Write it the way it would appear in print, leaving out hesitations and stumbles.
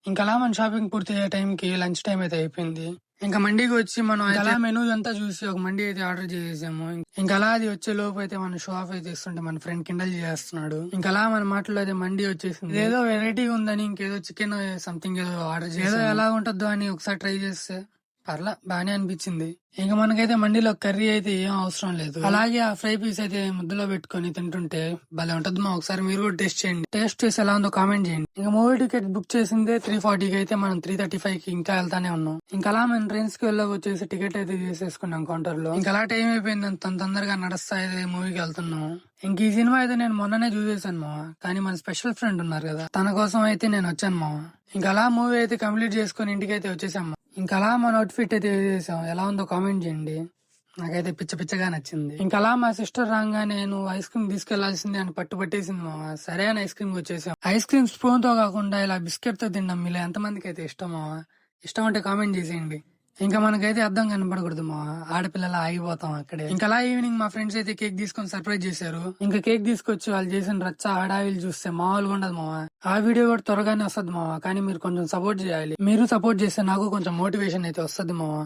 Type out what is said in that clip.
ఇంకా అలా మన షాపింగ్ పూర్తి అయ్యే టైంకి లంచ్ టైం అయితే అయిపోయింది. ఇంకా మండీకి వచ్చి మనం అలా మెనూ అంతా చూసి ఒక మండీ అయితే ఆర్డర్ చేసేసాము. ఇంకా అలా అది వచ్చే లోపు అయితే మన షో ఆఫ్ అయితే ఇస్తుంటే మన ఫ్రెండ్ కిండల్ చేస్తున్నాడు. ఇంకా అలా మన మాటలో అయితే మండీ వచ్చేసింది. ఏదో వెరైటీగా ఉందని ఇంకేదో చికెన్ సంథింగ్ ఏదో ఆర్డర్ చేసి ఏదో ఎలా ఉంటుందో అని ఒకసారి ట్రై చేస్తే పర్లా బానే అనిపించింది. ఇంకా మనకైతే మండీలో కర్రీ అయితే ఏం అవసరం లేదు. అలాగే ఆ ఫ్రై పీస్ అయితే ముద్దలో పెట్టుకుని తింటుంటే భలే ఉంటది. మా ఒకసారి మీరు కూడా టేస్ట్ చేయండి. టేస్ట్ చేసి ఎలా ఉందో కామెంట్ చేయండి. ఇంకా మూవీ టికెట్ బుక్ చేసిందే 340 కి అయితే మనం 335 కి ఇంకా వెళ్తానే ఉన్నాం. ఇంకా అలా మన ట్రైన్స్ కి వెళ్ళక వచ్చేసి టికెట్ అయితే చేసేసుకున్నాం కౌంటర్ లో. ఇంకా అలా టైం అయిపోయింది, అంత తొందరగా నడుస్తా అయితే మూవీకి వెళ్తున్నాం. ఇంక ఈ సినిమా అయితే నేను మొన్ననే చూసేసాను మావా, కానీ మన స్పెషల్ ఫ్రెండ్ ఉన్నారు కదా, తన కోసం అయితే నేను వచ్చాను మావా. ఇంకా అలా మూవీ అయితే కంప్లీట్ చేసుకుని ఇంటికి అయితే వచ్చేసాం. ఇంకా అలా మన అవుట్ఫిట్ అయితే వేసేసాం. ఎలా ఉందో కామెంట్ చేయండి. నాకైతే పిచ్చ పిచ్చగా నచ్చింది. ఇంకా అలా మా సిస్టర్ రాగానే నువ్వు ఐస్ క్రీమ్ తీసుకెళ్లాల్సిందే అని పట్టుబట్టేసింది మావా. సరే అని ఐస్ క్రీమ్ వచ్చేసాం. ఐస్ క్రీమ్ స్పూన్ తో కాకుండా ఇలా బిస్కెట్ తో తిన్నాం. మీలో ఎంతమందికి అయితే ఇష్టం మావా? ఇష్టం అంటే కామెంట్ చేసేయండి. ఇంకా మనకైతే అర్థం కనపడకూడదు మా ఆడపిల్లల ఆగిపోతాం అక్కడే. ఇంకా అలా ఈవినింగ్ మా ఫ్రెండ్స్ అయితే కేక్ తీసుకొని సర్ప్రైజ్ చేశారు. ఇంకా కేక్ తీసుకొచ్చి వాళ్ళు చేసిన రచ్చ హడావిలు చూస్తే మామూలుగా ఉండదు మావా. ఆ వీడియో కూడా త్వరగానే వస్తుంది మావా, కానీ మీరు కొంచెం సపోర్ట్ చేయాలి. మీరు సపోర్ట్ చేస్తే నాకు కొంచెం మోటివేషన్ అయితే వస్తుంది మావా.